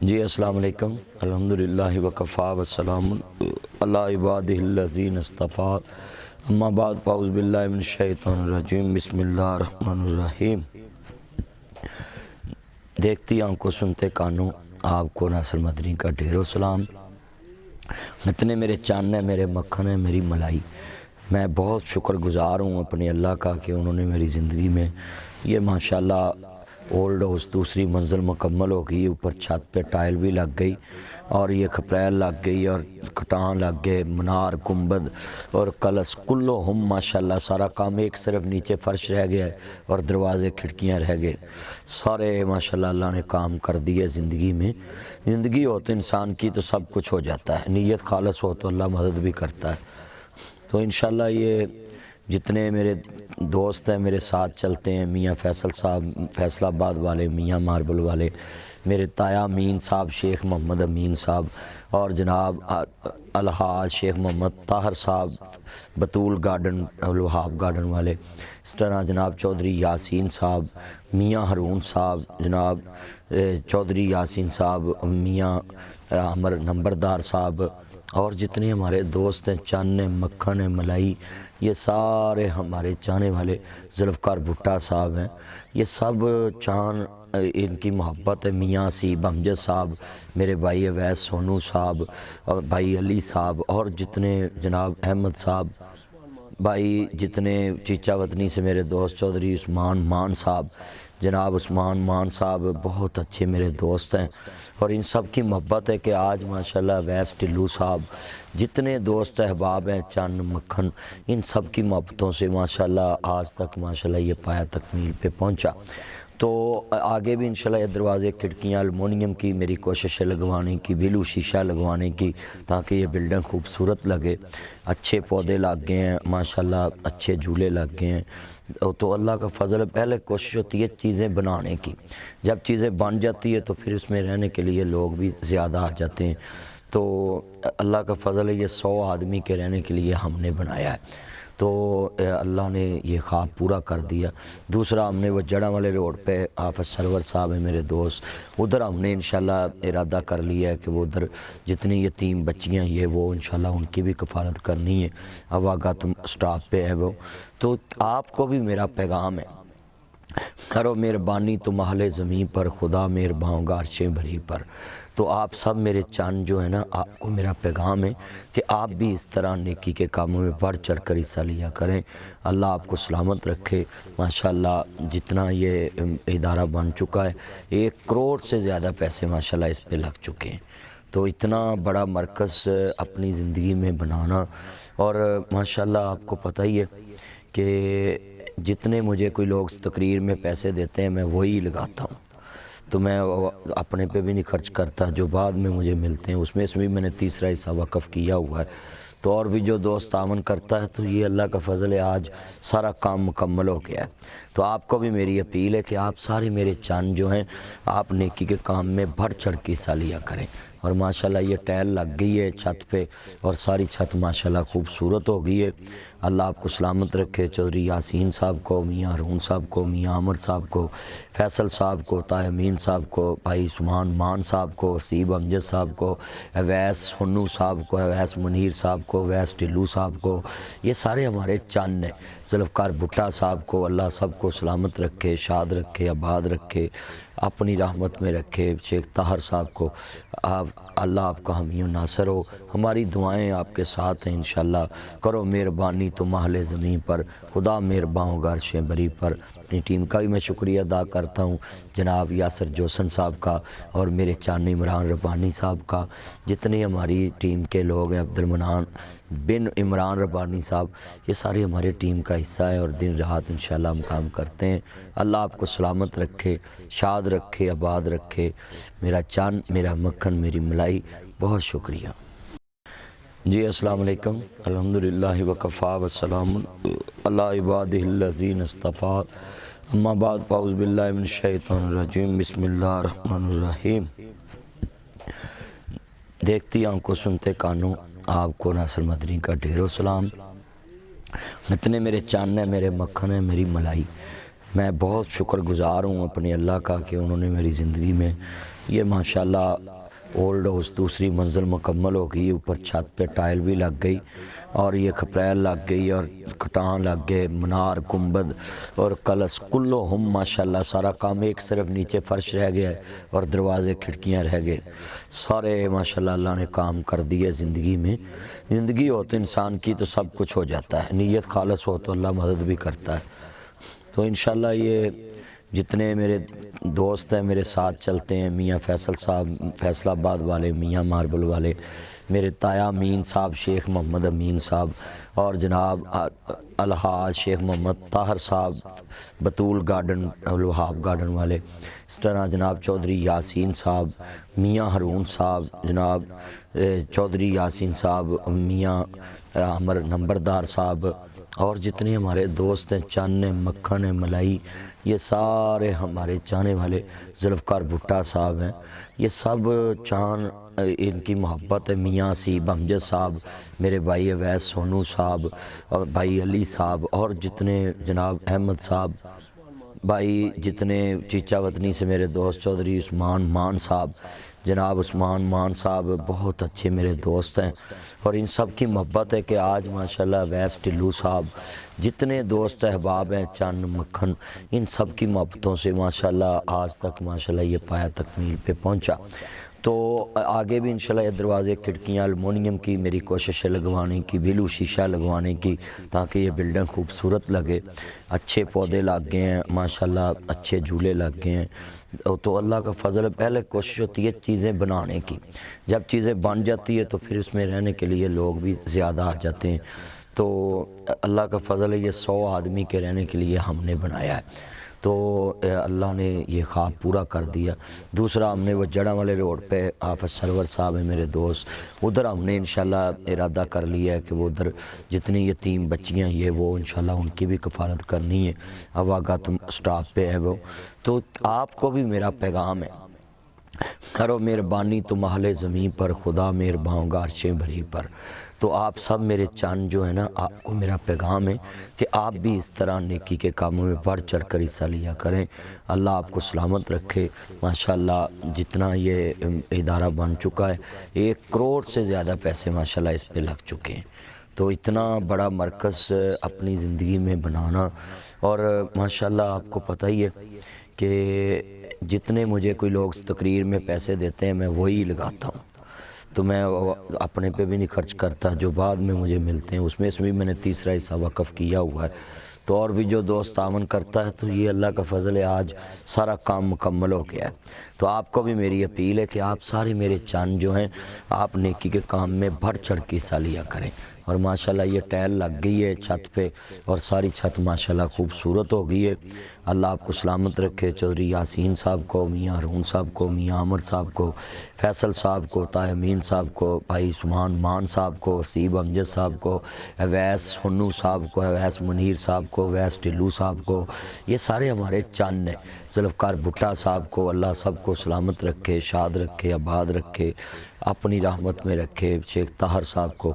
جی السلام علیکم۔ الحمدللہ وکفا والسلام علی عبادہ الذین اصطفیٰ، اما بعد فاعوذ باللہ من الشیطان الرجیم، بسم اللہ الرحمن الرحیم۔ دیکھتی آنکھوں سنتے کانوں، آپ کو ناصر مدنی کا ڈھیروں سلام۔ اتنے میرے چاند ہیں، میرے مکھن ہیں، میری ملائی۔ میں بہت شکر گزار ہوں اپنے اللہ کا کہ انہوں نے میری زندگی میں یہ ماشاءاللہ اولڈ ہاؤس دوسری منزل مکمل ہو گئی، اوپر چھت پہ ٹائل بھی لگ گئی اور یہ کھپریل لگ گئی اور کھٹان لگ گئے، منار گنبد اور کلس کلو ہم ماشاءاللہ سارا کام، ایک صرف نیچے فرش رہ گیا ہے اور دروازے کھڑکیاں رہ گئے، سارے ماشاءاللہ اللہ نے کام کر دیے زندگی میں۔ زندگی ہو تو انسان کی تو سب کچھ ہو جاتا ہے، نیت خالص ہو تو اللہ مدد بھی کرتا ہے۔ تو انشاءاللہ یہ جتنے میرے دوست ہیں میرے ساتھ چلتے ہیں، میاں فیصل صاحب فیصل آباد والے، میاں ماربل والے، میرے تایا امین صاحب، شیخ محمد امین صاحب، اور جناب الحاج شیخ محمد طاہر صاحب بطول گارڈن الوہاب گارڈن والے، اس طرح جناب چودھری یاسین صاحب، میاں ہارون صاحب، جناب چودھری یاسین صاحب، میاں عمر نمبردار صاحب، اور جتنے ہمارے دوست ہیں، چاند ہیں، مکھن ہیں، ملائی، یہ سارے ہمارے چاہنے والے، ذوالفقار بھٹا صاحب ہیں، یہ سب چاند ان کی محبت ہے۔ میاں اسیب امجد صاحب، میرے بھائی اویس سونو صاحب اور بھائی علی صاحب، اور جتنے جناب احمد صاحب بھائی، جتنے چیچا وطنی سے میرے دوست چودھری عثمان مان صاحب، جناب عثمان مان صاحب بہت اچھے میرے دوست ہیں، اور ان سب کی محبت ہے کہ آج ماشاءاللہ اویس ٹلو صاحب، جتنے دوست احباب ہیں، چند مکھن، ان سب کی محبتوں سے ماشاءاللہ آج تک ماشاءاللہ یہ پایا تکمیل پہ پہنچا۔ تو آگے بھی انشاءاللہ یہ دروازے کھڑکیاں المونیم کی میری کوشش ہے لگوانے کی، بلو شیشہ لگوانے کی، تاکہ یہ بلڈنگ خوبصورت لگے، اچھے پودے لگ گئے ہیں ماشاءاللہ، اچھے جھولے لگ گئے ہیں۔ تو اللہ کا فضل ہے، پہلے کوشش ہوتی ہے چیزیں بنانے کی، جب چیزیں بن جاتی ہے تو پھر اس میں رہنے کے لیے لوگ بھی زیادہ آ جاتے ہیں۔ تو اللہ کا فضل ہے، یہ 100 آدمی کے رہنے کے لیے ہم نے بنایا ہے، تو اللہ نے یہ خواب پورا کر دیا۔ دوسرا ہم نے وہ جڑا والے روڈ پہ حافظ سرور صاحب ہیں میرے دوست، ادھر ہم نے انشاءاللہ ارادہ کر لیا ہے کہ وہ ادھر جتنی یتیم بچیاں یہ وہ انشاءاللہ ان کی بھی کفالت کرنی ہے، اواگت سٹاف پہ ہے وہ۔ تو آپ کو بھی میرا پیغام ہے، کرو مہربانی تم اہل زمین پر، خدا مہرباں ہوگا عرشیں بھری پر۔ تو آپ سب میرے چاند جو ہے نا، آپ کو میرا پیغام ہے کہ آپ بھی اس طرح نیکی کے کاموں میں بڑھ چڑھ کر حصہ لیا کریں۔ اللہ آپ کو سلامت رکھے۔ ماشاءاللہ جتنا یہ ادارہ بن چکا ہے، 1 کروڑ سے زیادہ پیسے ماشاءاللہ اس پہ لگ چکے ہیں، تو اتنا بڑا مرکز اپنی زندگی میں بنانا، اور ماشاءاللہ آپ کو پتہ ہی ہے کہ جتنے مجھے کوئی لوگ تقریر میں پیسے دیتے ہیں میں وہی لگاتا ہوں، تو میں اپنے پہ بھی نہیں خرچ کرتا، جو بعد میں مجھے ملتے ہیں اس میں بھی میں نے تیسرا حصہ وقف کیا ہوا ہے۔ تو اور بھی جو دوست تعاون کرتا ہے، تو یہ اللہ کا فضل ہے، آج سارا کام مکمل ہو گیا ہے۔ تو آپ کو بھی میری اپیل ہے کہ آپ سارے میرے چاند جو ہیں، آپ نیکی کے کام میں بڑھ چڑھ کے حصہ لیا کریں۔ اور ماشاءاللہ یہ ٹائل لگ گئی ہے چھت پہ، اور ساری چھت ماشاءاللہ خوبصورت ہو گئی ہے۔ اللہ آپ کو سلامت رکھے۔ چودھری یاسین صاحب کو، میاں ہارون صاحب کو، میاں عمر صاحب کو، فیصل صاحب کو، طاہر امین صاحب کو، بھائی عثمان مان صاحب کو، اسیب امجد صاحب کو، اویس سونو صاحب کو، اویس منیر صاحب کو، اویس ٹلو صاحب کو، یہ سارے ہمارے چاند ہیں۔ ذوالفقار بھٹا صاحب کو اللہ سب کو سلامت رکھے، شاد رکھے، آباد رکھے، اپنی رحمت میں رکھے۔ شیخ طاہر صاحب کو اللہ آپ کا حامی و ناصر ہو۔ ہماری دعائیں آپ کے ساتھ ہیں انشاءاللہ۔ کرو مہربانی تم اہل زمین پر، خدا مہرباں ہوگا عرشیں بری پر۔ اپنی ٹیم کا بھی میں شکریہ ادا کرتا ہوں، جناب یاسر جوسن صاحب کا، اور میرے چاند عمران ربانی صاحب کا، جتنے ہماری ٹیم کے لوگ ہیں، عبد المنان بن عمران ربانی صاحب، یہ سارے ہمارے ٹیم کا حصہ ہے، اور دن رات انشاءاللہ ہم کام کرتے ہیں۔ اللہ آپ کو سلامت رکھے، شاد رکھے، آباد رکھے۔ میرا چاند، میرا مکھن، میری ملائی، بہت شکریہ۔ جی السلام علیکم۔ الحمدللہ وکفا والسلام علی عبادہ الذین اصطفیٰ، اما بعد فاعوذ باللہ من الشیطان الرجیم، بسم اللہ الرحمن الرحیم۔ دیکھتی آنکھوں سنتے کانوں، آپ کو ناصر مدنی کا ڈھیروں سلام۔ اتنے میرے چاند ہیں، میرے مکھن ہیں، میری ملائی۔ میں بہت شکر گزار ہوں اپنے اللہ کا کہ انہوں نے میری زندگی میں یہ ماشاءاللہ اولڈ ہاؤس دوسری منزل مکمل ہو گئی، اوپر چھت پہ ٹائل بھی لگ گئی اور یہ کھپریل لگ گئی اور کھٹان لگ گئے، منار گنبد اور کلس کلو ہم ماشاءاللہ سارا کام، ایک صرف نیچے فرش رہ گیا ہے اور دروازے کھڑکیاں رہ گئے، سارے ماشاءاللہ اللہ نے کام کر دیے زندگی میں۔ زندگی ہو تو انسان کی تو سب کچھ ہو جاتا ہے، نیت خالص ہو تو اللہ مدد بھی کرتا ہے۔ تو انشاءاللہ یہ جتنے میرے دوست ہیں میرے ساتھ چلتے ہیں، میاں فیصل صاحب فیصل آباد والے، میاں ماربل والے، میرے تایا امین صاحب، شیخ محمد امین صاحب، اور جناب الحاج شیخ محمد طاہر صاحب بطول گارڈن الوہاب گارڈن والے، اس طرح جناب چودھری یاسین صاحب، میاں ہارون صاحب، جناب چودھری یاسین صاحب، میاں عمر نمبردار صاحب، اور جتنے ہمارے دوست ہیں، چن ہیں، مکھن ہیں، ملائی، یہ سارے ہمارے چاہنے والے، ذوالفقار بھٹا صاحب ہیں، یہ سب چاند ان کی محبت ہے، میاں سیب امجد صاحب، میرے بھائی اویس سونو صاحب اور بھائی علی صاحب، اور جتنے جناب احمد صاحب بھائی، جتنے چیچا وطنی سے میرے دوست چودھری عثمان مان صاحب، جناب عثمان مان صاحب بہت اچھے میرے دوست ہیں، اور ان سب کی محبت ہے کہ آج ماشاءاللہ اویس ٹلو صاحب، جتنے دوست احباب ہیں، چند مکھن، ان سب کی محبتوں سے ماشاءاللہ آج تک ماشاءاللہ یہ پایا تکمیل پہ پہنچا۔ تو آگے بھی انشاءاللہ یہ دروازے کھڑکیاں المونیم کی میری کوشش ہے لگوانے کی، بلو شیشہ لگوانے کی، تاکہ یہ بلڈنگ خوبصورت لگے، اچھے پودے لگ گئے ہیں ماشاءاللہ، اچھے جھولے لگ گئے ہیں۔ تو اللہ کا فضل ہے، پہلے کوشش ہوتی ہے چیزیں بنانے کی، جب چیزیں بن جاتی ہے تو پھر اس میں رہنے کے لیے لوگ بھی زیادہ آ جاتے ہیں۔ تو اللہ کا فضل ہے، یہ 100 آدمی کے رہنے کے لیے ہم نے بنایا ہے، تو اللہ نے یہ خواب پورا کر دیا۔ دوسرا ہم نے وہ جڑا والے روڈ پہ حافظ سرور صاحب ہیں میرے دوست، ادھر ہم نے انشاءاللہ ارادہ کر لیا ہے کہ وہ ادھر جتنی یتیم بچیاں یہ وہ انشاءاللہ ان کی بھی کفالت کرنی ہے، اواگت سٹاپ پہ ہے وہ۔ تو آپ کو بھی میرا پیغام ہے، کرو مہربانی تم اہل زمین پر، خدا مہرباں ہوگا عرشیں بھری پر۔ تو آپ سب میرے چاند جو ہے نا، آپ کو میرا پیغام ہے کہ آپ بھی اس طرح نیکی کے کاموں میں بڑھ چڑھ کر حصہ لیا کریں۔ اللہ آپ کو سلامت رکھے۔ ماشاءاللہ جتنا یہ ادارہ بن چکا ہے، 1 کروڑ سے زیادہ پیسے ماشاءاللہ اس پہ لگ چکے ہیں، تو اتنا بڑا مرکز اپنی زندگی میں بنانا، اور ماشاءاللہ آپ کو پتہ ہی ہے کہ جتنے مجھے کوئی لوگ تقریر میں پیسے دیتے ہیں میں وہی لگاتا ہوں، تو میں اپنے پہ بھی نہیں خرچ کرتا، جو بعد میں مجھے ملتے ہیں اس میں بھی میں نے تیسرا حصہ وقف کیا ہوا ہے۔ تو اور بھی جو دوست تعاون کرتا ہے، تو یہ اللہ کا فضل ہے، آج سارا کام مکمل ہو گیا ہے۔ تو آپ کو بھی میری اپیل ہے کہ آپ سارے میرے چاند جو ہیں، آپ نیکی کے کام میں بڑھ چڑھ کے حصہ لیا کریں۔ اور ماشاءاللہ یہ ٹائل لگ گئی ہے چھت پہ، اور ساری چھت ماشاءاللہ خوبصورت ہو گئی ہے۔ اللہ آپ کو سلامت رکھے۔ چودھری یاسین صاحب کو، میاں ہارون صاحب کو، میاں عمر صاحب کو، فیصل صاحب کو، طاہر امین صاحب کو، بھائی عثمان مان صاحب کو، سیب امجد صاحب کو، اویس سونو صاحب کو، اویس منیر صاحب کو، اویس ٹلو صاحب کو، یہ سارے ہمارے چند ہیں، ذوالفقار بھٹا صاحب کو، اللہ سب کو سلامت رکھے، شاد رکھے، آباد رکھے، اپنی رحمت میں رکھے۔ شیخ طاہر صاحب کو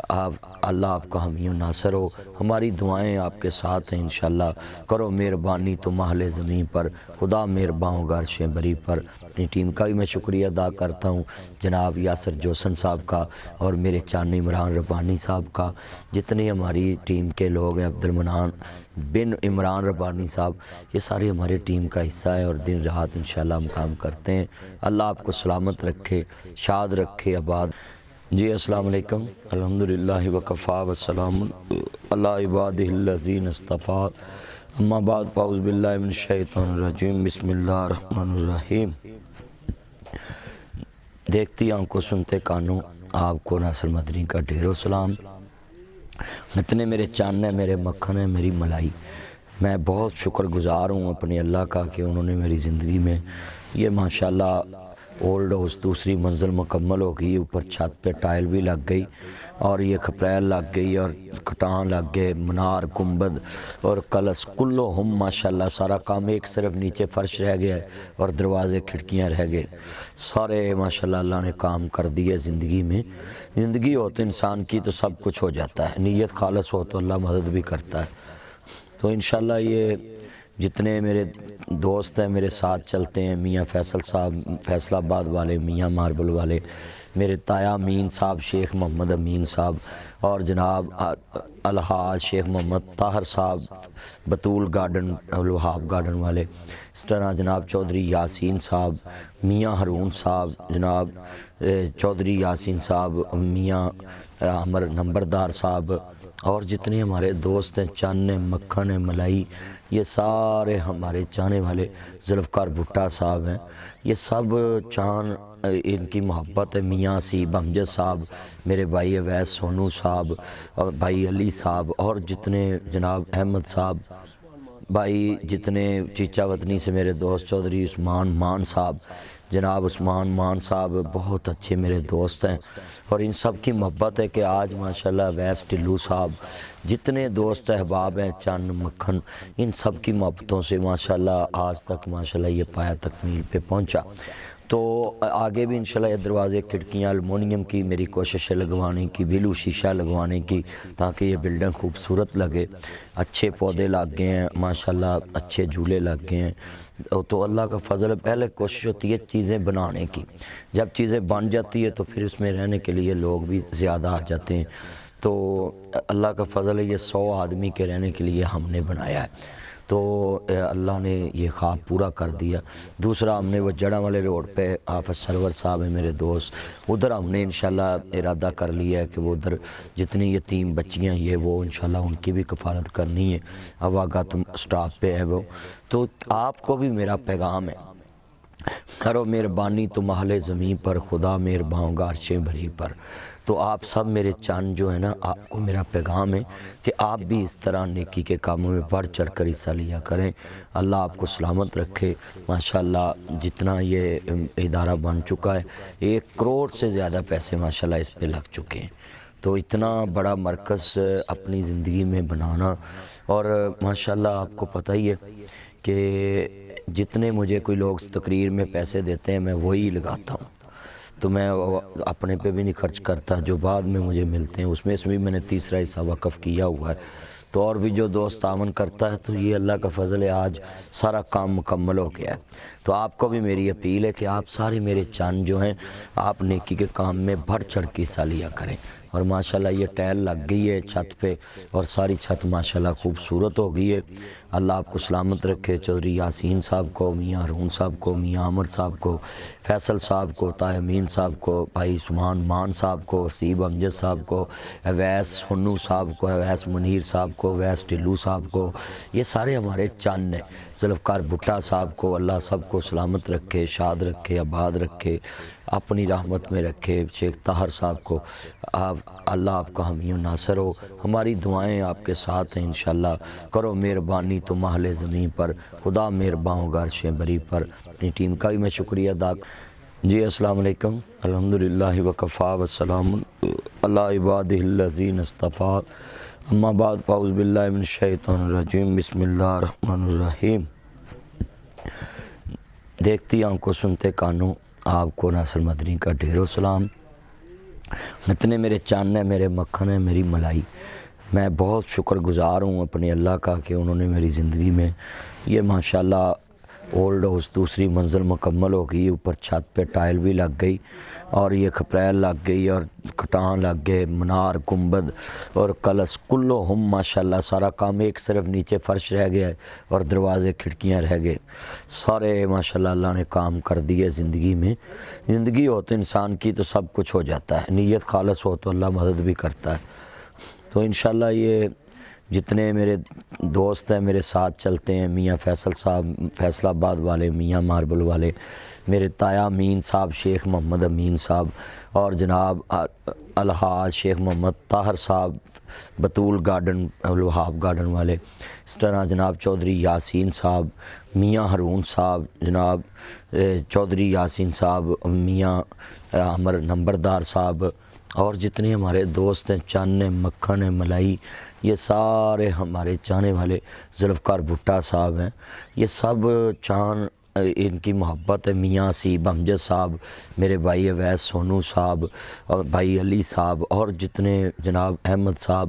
اللہ آپ کا حامی و ناصر ہو، ہماری دعائیں آپ کے ساتھ ہیں انشاءاللہ۔ کرو مہربانی تم اہل زمین پر، خدا مہرباں ہوگا عرشیں بری پر۔ اپنی ٹیم کا بھی میں شکریہ ادا کرتا ہوں، جناب یاسر جوسن صاحب کا، اور میرے چاند عمران ربانی صاحب کا، جتنے ہماری ٹیم کے لوگ ہیں، عبد المنان بن عمران ربانی صاحب، یہ سارے ہمارے ٹیم کا حصہ ہے، اور دن رات انشاءاللہ ہم کام کرتے ہیں۔ اللہ آپ کو سلامت رکھے، شاد رکھے، آباد۔ جی السلام علیکم، الحمدللہ وکفا والسلام علی عبادہ الذین اصطفیٰ، اما بعد فاعوذ باللہ من الشیطان الرجیم، بسم اللہ الرحمن الرحیم۔ دیکھتی آنکھوں سنتے کانوں، آپ کو ناصر مدنی کا ڈھیروں سلام۔ اتنے میرے چاند ہیں، میرے مکھن ہیں، میری ملائی، میں بہت شکر گزار ہوں اپنے اللہ کا کہ انہوں نے میری زندگی میں یہ ماشاءاللہ اولڈ ہاؤس دوسری منزل مکمل ہو گئی، اوپر چھت پہ ٹائل بھی لگ گئی، اور یہ کھپریل لگ گئی، اور کھٹان لگ گئے، منار گنبد اور کلس کلو ہم ماشاءاللہ سارا کام، ایک صرف نیچے فرش رہ گیا ہے اور دروازے کھڑکیاں رہ گئے، سارے ماشاءاللہ اللہ نے کام کر دیے زندگی میں۔ زندگی ہو تو انسان کی تو سب کچھ ہو جاتا ہے، نیت خالص ہو تو اللہ مدد بھی کرتا ہے۔ تو انشاءاللہ یہ جتنے میرے دوست ہیں میرے ساتھ چلتے ہیں، میاں فیصل صاحب فیصل آباد والے، میاں ماربل والے، میرے تایا امین صاحب، شیخ محمد امین صاحب، اور جناب الحاج شیخ محمد طاہر صاحب بطول گارڈن الوہاب گارڈن والے، اس طرح جناب چودھری یاسین صاحب، میاں ہارون صاحب، جناب چودھری یاسین صاحب، میاں عمر نمبردار صاحب، اور جتنے ہمارے دوست ہیں، چان مکھن ملائی، یہ سارے ہمارے چاہنے والے، ذوالفقار بھٹا صاحب ہیں، یہ سب چاند ان کی محبت ہے، میاں سیب امجد صاحب، میرے بھائی اویس سونو صاحب، اور بھائی علی صاحب، اور جتنے جناب احمد صاحب بھائی، جتنے چیچا وطنی سے میرے دوست چودھری عثمان مان صاحب، جناب عثمان مان صاحب بہت اچھے میرے دوست ہیں، اور ان سب کی محبت ہے کہ آج ماشاءاللہ اویس ٹلو صاحب، جتنے دوست احباب ہیں چند مکھن، ان سب کی محبتوں سے ماشاءاللہ آج تک ماشاءاللہ یہ پایا تکمیل پہ پہنچا۔ تو آگے بھی انشاءاللہ یہ دروازے کھڑکیاں المونیم کی میری کوشش ہے لگوانے کی، بلو شیشہ لگوانے کی، تاکہ یہ بلڈنگ خوبصورت لگے، اچھے پودے لگ گئے ہیں ماشاءاللہ، اچھے جھولے لگ گئے ہیں، تو اللہ کا فضل ہے۔ پہلے کوشش ہوتی ہے چیزیں بنانے کی، جب چیزیں بن جاتی ہے تو پھر اس میں رہنے کے لیے لوگ بھی زیادہ آ جاتے ہیں، تو اللہ کا فضل ہے، یہ 100 آدمی کے رہنے کے لیے ہم نے بنایا ہے، تو اللہ نے یہ خواب پورا کر دیا۔ دوسرا ہم نے وہ جڑا والے روڈ پہ حافظ سرور صاحب ہیں میرے دوست، ادھر ہم نے انشاءاللہ ارادہ کر لیا ہے کہ وہ ادھر جتنی یتیم بچیاں یہ وہ انشاءاللہ ان کی بھی کفالت کرنی ہے، اواگت سٹاف پہ ہے وہ۔ تو آپ کو بھی میرا پیغام ہے، کرو مہربانی تم اہل زمین پر، خدا مہرباں ہوگا عرش بری پر۔ تو آپ سب میرے چاند جو ہے نا، آپ کو میرا پیغام ہے کہ آپ بھی اس طرح نیکی کے کاموں میں بڑھ چڑھ کر حصہ لیا کریں۔ اللہ آپ کو سلامت رکھے۔ ماشاءاللہ جتنا یہ ادارہ بن چکا ہے، 1 کروڑ سے زیادہ پیسے ماشاءاللہ اس پہ لگ چکے ہیں، تو اتنا بڑا مرکز اپنی زندگی میں بنانا، اور ماشاءاللہ آپ کو پتہ ہی ہے کہ جتنے مجھے کوئی لوگ تقریر میں پیسے دیتے ہیں میں وہی لگاتا ہوں، تو میں اپنے پہ بھی نہیں خرچ کرتا، جو بعد میں مجھے ملتے ہیں اس میں میں نے تیسرا حصہ وقف کیا ہوا ہے، تو اور بھی جو دوست تعاون کرتا ہے، تو یہ اللہ کا فضل ہے، آج سارا کام مکمل ہو گیا ہے۔ تو آپ کو بھی میری اپیل ہے کہ آپ سارے میرے چاند جو ہیں، آپ نیکی کے کام میں بڑھ چڑھ کے حصہ لیا کریں۔ اور ماشاءاللہ یہ ٹائل لگ گئی ہے چھت پہ، اور ساری چھت ماشاءاللہ خوبصورت ہو گئی ہے۔ اللہ آپ کو سلامت رکھے۔ چودھری یاسین صاحب کو، میاں ہارون صاحب کو، میاں عمر صاحب کو، فیصل صاحب کو، طاہر امین صاحب کو، بھائی عثمان مان صاحب کو، سیب امجد صاحب کو، اویس سونو صاحب کو، اویس منیر صاحب کو، اویس ٹلو صاحب کو، یہ سارے ہمارے چاند ہیں، ذوالفقار بھٹا صاحب کو، اللہ سب کو سلامت رکھے، شاد رکھے، آباد رکھے، اپنی رحمت میں رکھے۔ شیخ طاہر صاحب کو اللہ آپ کا حامی و ناصر ہو۔ ہماری دعائیں آپ کے ساتھ ہیں انشاءاللہ۔ کرو مہربانی تم اہل زمین پر، خدا مہرباں ہوگا عرش بری پر۔ اپنی ٹیم کا بھی میں شکریہ ادا۔ جی السلام علیکم، الحمدللہ وکفا والسلام علی عبادہ الذین اصطفیٰ، اما بعد فاعوذ باللہ من الشیطان الرجیم، بسم اللہ الرحمن الرحیم۔ دیکھتی آنکھوں سنتے کانوں، آپ کو ناصر مدنی کا ڈھیروں سلام۔ اتنے میرے چاند ہیں، میرے مکھن ہیں، میری ملائی، میں بہت شکر گزار ہوں اپنے اللہ کا کہ انہوں نے میری زندگی میں یہ ماشاءاللہ اولڈ ہاؤس دوسری منزل مکمل ہو گئی، اوپر چھت پہ ٹائل بھی لگ گئی، اور یہ کھپریل لگ گئی، اور کھٹان لگ گئے، منار گنبد اور کلش کلو ہم ماشاءاللہ سارا کام، ایک صرف نیچے فرش رہ گیا ہے اور دروازے کھڑکیاں رہ گئے، سارے ماشاءاللہ اللہ نے کام کر دیے زندگی میں۔ زندگی ہو تو انسان کی تو سب کچھ ہو جاتا ہے، نیت خالص ہو تو اللہ مدد بھی کرتا ہے۔ تو انشاءاللہ یہ جتنے میرے دوست ہیں میرے ساتھ چلتے ہیں، میاں فیصل صاحب فیصل آباد والے، میاں ماربل والے، میرے تایا امین صاحب، شیخ محمد امین صاحب، اور جناب الحاج شیخ محمد طاہر صاحب بطول گارڈن الوہاب گارڈن والے، اس طرح جناب چودھری یاسین صاحب، میاں ہارون صاحب، جناب چودھری یاسین صاحب، میاں عمر نمبردار صاحب، اور جتنے ہمارے دوست ہیں، چان مکھن ملائی، یہ سارے ہمارے چاہنے والے، ذوالفقار بھٹا صاحب ہیں، یہ سب چاند ان کی محبت ہے، میاں سیب امجد صاحب، میرے بھائی اویس سونو صاحب، اور بھائی علی صاحب، اور جتنے جناب احمد صاحب